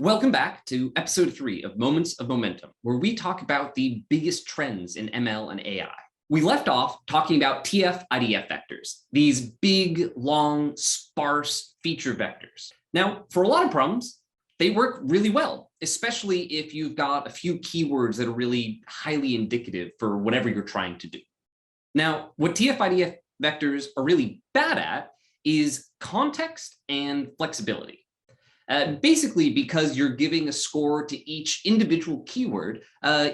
Welcome back to episode 3 of Moments of Momentum, where we talk about the biggest trends in ML and AI. We left off talking about TF-IDF vectors, these big, long, sparse feature vectors. Now, for a lot of problems, they work really well, especially if you've got a few keywords that are really highly indicative for whatever you're trying to do. Now, what TF-IDF vectors are really bad at is context and flexibility. Basically, because you're giving a score to each individual keyword,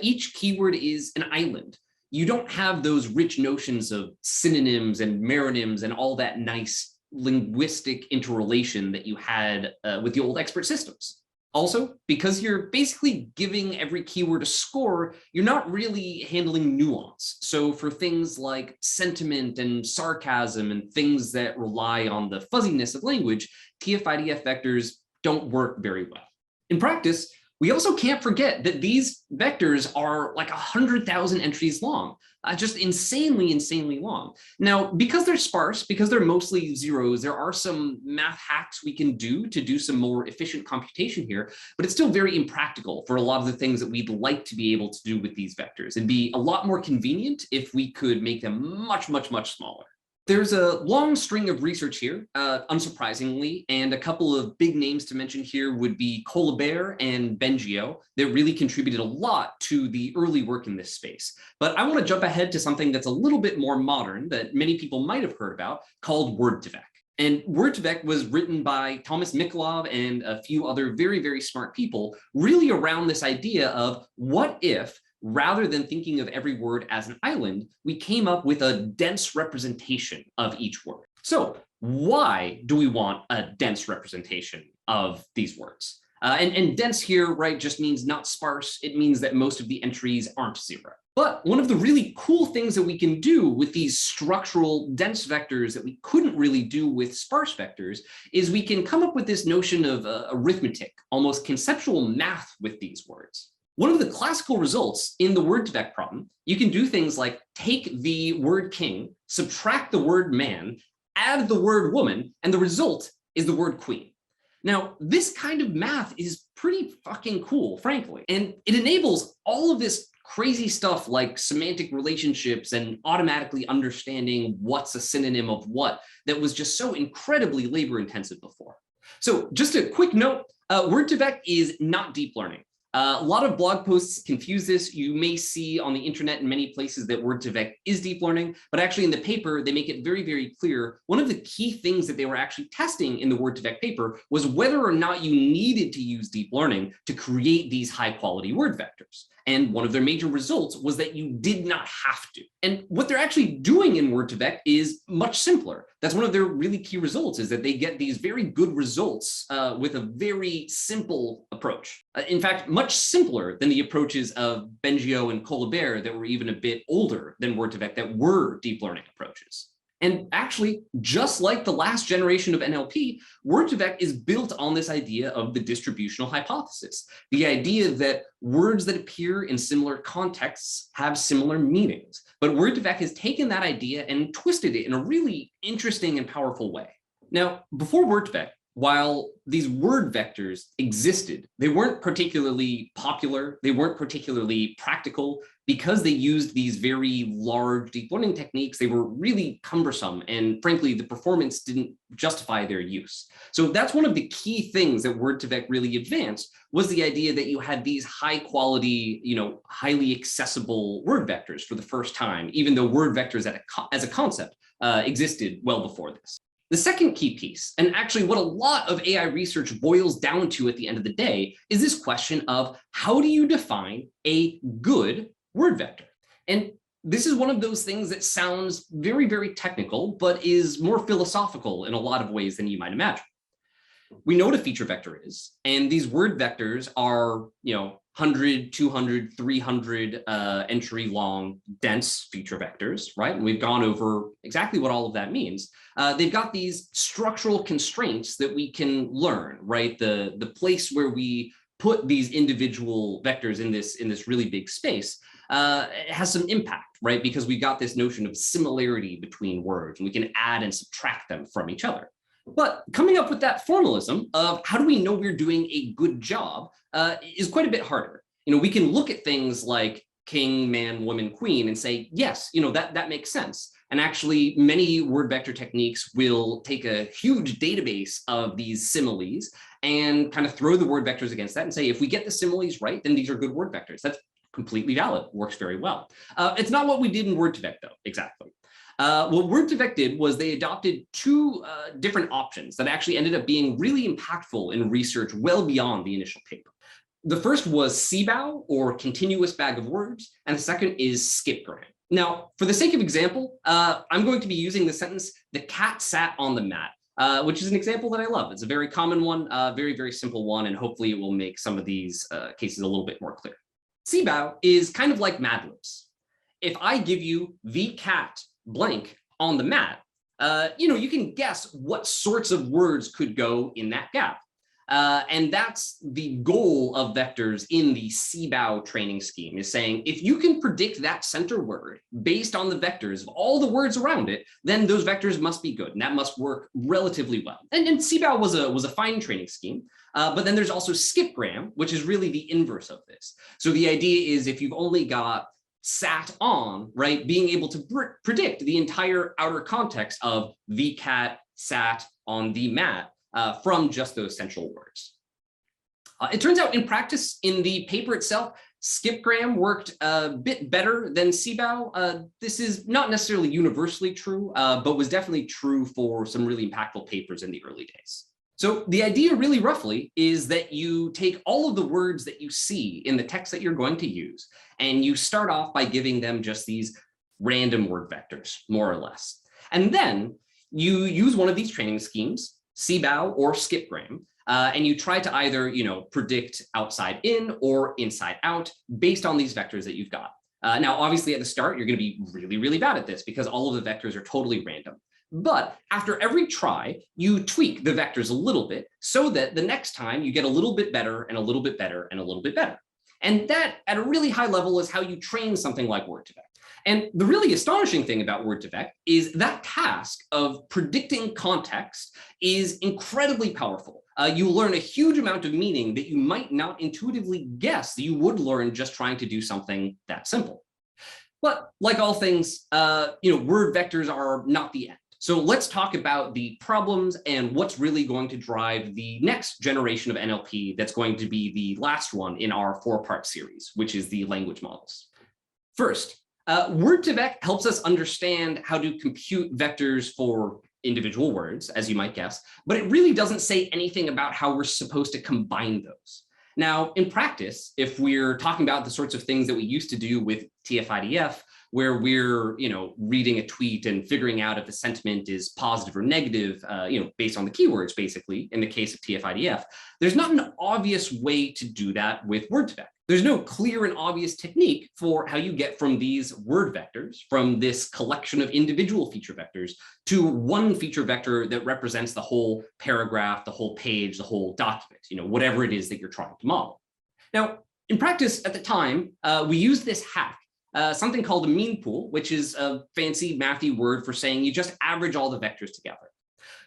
each keyword is an island. You don't have those rich notions of synonyms and meronyms and all that nice linguistic interrelation that you had with the old expert systems. Also, because you're basically giving every keyword a score, you're not really handling nuance. So for things like sentiment and sarcasm and things that rely on the fuzziness of language, TF-IDF vectors don't work very well. In practice, we also can't forget that these vectors are like 100,000 entries long, just insanely long. Now, because they're sparse, because they're mostly zeros, there are some math hacks we can do to do some more efficient computation here, but it's still very impractical for a lot of the things that we'd like to be able to do with these vectors. It'd be a lot more convenient if we could make them much smaller. There's a long string of research here, unsurprisingly, and a couple of big names to mention here would be Colbert and Bengio that really contributed a lot to the early work in this space. But I want to jump ahead to something that's a little bit more modern that many people might have heard about, called Wordzvec. And Wordzvec was written by Thomas Mikolov and a few other very smart people, really around this idea of what if, rather than thinking of every word as an island, we came up with a dense representation of each word. So why do we want a dense representation of these words? And dense here, right, just means not sparse. It means that most of the entries aren't zero. But one of the really cool things that we can do with these structural dense vectors that we couldn't really do with sparse vectors is we can come up with this notion of arithmetic, almost conceptual math with these words. One of the classical results in the Wordzvec problem, you can do things like take the word king, subtract the word man, add the word woman, and the result is the word queen. Now, this kind of math is pretty fucking cool, frankly, and it enables all of this crazy stuff like semantic relationships and automatically understanding what's a synonym of what that was just so incredibly labor intensive before. So just a quick note, Wordzvec is not deep learning. A lot of blog posts confuse this. You may see on the internet in many places that Wordzvec is deep learning, but actually in the paper, they make it very clear. One of the key things that they were actually testing in the Wordzvec paper was whether or not you needed to use deep learning to create these high quality word vectors. And one of their major results was that you did not have to. And what they're actually doing in Wordzvec is much simpler. That's one of their really key results, is that they get these very good results with a very simple approach. In fact, much simpler than the approaches of Bengio and Colbert that were even a bit older than Wordzvec that were deep learning approaches. And actually, just like the last generation of NLP, Wordzvec is built on this idea of the distributional hypothesis, the idea that words that appear in similar contexts have similar meanings. But Wordzvec has taken that idea and twisted it in a really interesting and powerful way. Now, before Wordzvec, while these word vectors existed, they weren't particularly popular, they weren't particularly practical. Because they used these very large deep learning techniques, they were really cumbersome, and frankly, the performance didn't justify their use. So that's one of the key things that Wordzvec really advanced, was the idea that you had these high quality, highly accessible word vectors for the first time, even though word vectors as a concept existed well before this. The second key piece, and actually what a lot of AI research boils down to at the end of the day, is this question of how do you define a good word vector? And this is one of those things that sounds very technical, but is more philosophical in a lot of ways than you might imagine. We know what a feature vector is, and these word vectors are, 100, 200, 300 entry long dense feature vectors, right? And we've gone over exactly what all of that means. They've got these structural constraints that we can learn, right? The place where we put these individual vectors in this really big space it has some impact, right? Because we got this notion of similarity between words, and we can add and subtract them from each other. But coming up with that formalism of how do we know we're doing a good job is quite a bit harder. We can look at things like king, man, woman, queen, and say, yes, that makes sense. And actually, many word vector techniques will take a huge database of these similes and kind of throw the word vectors against that and say, if we get the similes right, then these are good word vectors. That's completely valid, works very well. It's not what we did in Wordzvec, though, exactly. What Wordzvec did was they adopted two different options that actually ended up being really impactful in research well beyond the initial paper. The first was CBOW, or continuous bag of words, and the second is skipgram. Now, for the sake of example, I'm going to be using the sentence, "the cat sat on the mat," which is an example that I love. It's a very common one, very, very simple one, and hopefully it will make some of these cases a little bit more clear. CBOW is kind of like Mad Libs. If I give you "the cat blank on the mat," you can guess what sorts of words could go in that gap. And that's the goal of vectors in the CBOW training scheme, is saying, if you can predict that center word based on the vectors of all the words around it, then those vectors must be good, and that must work relatively well. And CBOW was a fine training scheme, but then there's also skipgram, which is really the inverse of this. So the idea is, if you've only got sat on, right, being able to predict the entire outer context of "the cat sat on the mat" from just those central words. It turns out in practice, in the paper itself, skipgram worked a bit better than CBOW. This is not necessarily universally true, but was definitely true for some really impactful papers in the early days. So the idea, really roughly, is that you take all of the words that you see in the text that you're going to use, and you start off by giving them just these random word vectors, more or less. And then you use one of these training schemes, CBOW or skipgram, and you try to either predict outside in or inside out based on these vectors that you've got. Now, obviously, at the start, you're going to be really, really bad at this because all of the vectors are totally random. But after every try, you tweak the vectors a little bit so that the next time you get a little bit better and a little bit better and a little bit better. And that, at a really high level, is how you train something like Wordzvec. And the really astonishing thing about Wordzvec is that task of predicting context is incredibly powerful. You learn a huge amount of meaning that you might not intuitively guess that you would learn just trying to do something that simple. But like all things, word vectors are not the end. So let's talk about the problems and what's really going to drive the next generation of NLP that's going to be the last one in our 4-part series, which is the language models. First, Wordzvec helps us understand how to compute vectors for individual words, as you might guess, but it really doesn't say anything about how we're supposed to combine those. Now, in practice, if we're talking about the sorts of things that we used to do with TF-IDF, where we're reading a tweet and figuring out if the sentiment is positive or negative, based on the keywords, basically, in the case of TF-IDF, there's not an obvious way to do that with Wordzvec. There's no clear and obvious technique for how you get from these word vectors, from this collection of individual feature vectors, to one feature vector that represents the whole paragraph, the whole page, the whole document, whatever it is that you're trying to model. Now, in practice at the time, we used this hack, something called a mean pool, which is a fancy mathy word for saying you just average all the vectors together.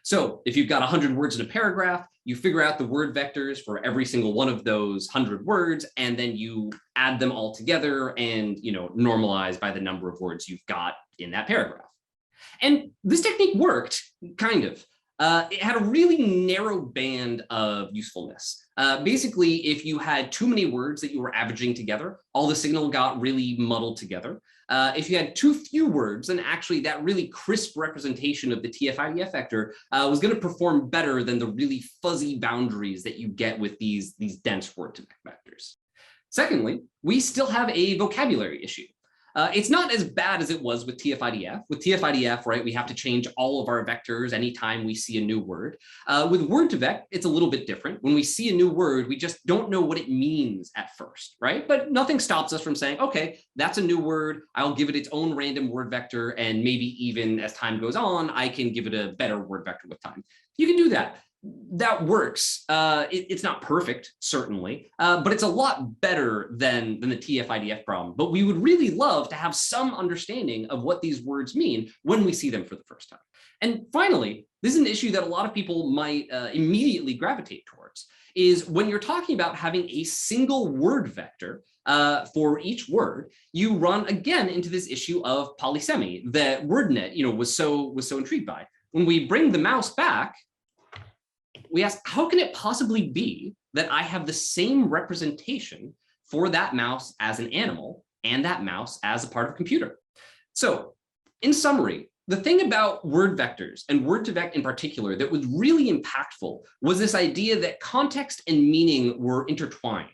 So if you've got 100 words in a paragraph, you figure out the word vectors for every single one of those 100 words, and then you add them all together and normalize by the number of words you've got in that paragraph. And this technique worked, kind of. It had a really narrow band of usefulness. Basically, if you had too many words that you were averaging together, all the signal got really muddled together. If you had too few words, then actually that really crisp representation of the TF-IDF vector was going to perform better than the really fuzzy boundaries that you get with these dense word vectors. Secondly, we still have a vocabulary issue. It's not as bad as it was with TF-IDF. With TF-IDF, right, we have to change all of our vectors anytime we see a new word. With Wordzvec, it's a little bit different. When we see a new word, we just don't know what it means at first, right? But nothing stops us from saying, okay, that's a new word. I'll give it its own random word vector. And maybe even as time goes on, I can give it a better word vector with time. You can do that. That works. It's not perfect, certainly, but it's a lot better than the TF-IDF problem. But we would really love to have some understanding of what these words mean when we see them for the first time. And finally, This is an issue that a lot of people might immediately gravitate towards, is when you're talking about having a single word vector for each word, you run again into this issue of polysemy that WordNet was so intrigued by. When we bring the mouse back, we ask, how can it possibly be that I have the same representation for that mouse as an animal and that mouse as a part of a computer? So in summary, the thing about word vectors and Wordzvec in particular that was really impactful was this idea that context and meaning were intertwined.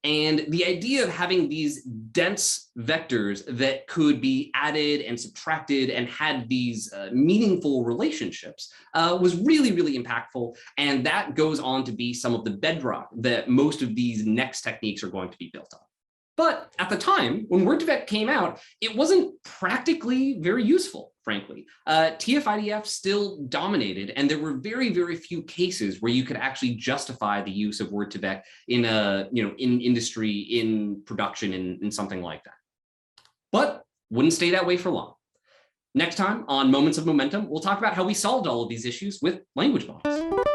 And the idea of having these dense vectors that could be added and subtracted and had these meaningful relationships was really, really impactful. And that goes on to be some of the bedrock that most of these next techniques are going to be built on. But at the time, when Wordzvec came out, it wasn't practically very useful, frankly. TF-IDF still dominated, and there were very, very few cases where you could actually justify the use of Wordzvec in in industry, in production, in something like that. But wouldn't stay that way for long. Next time on Moments of Momentum, we'll talk about how we solved all of these issues with language models.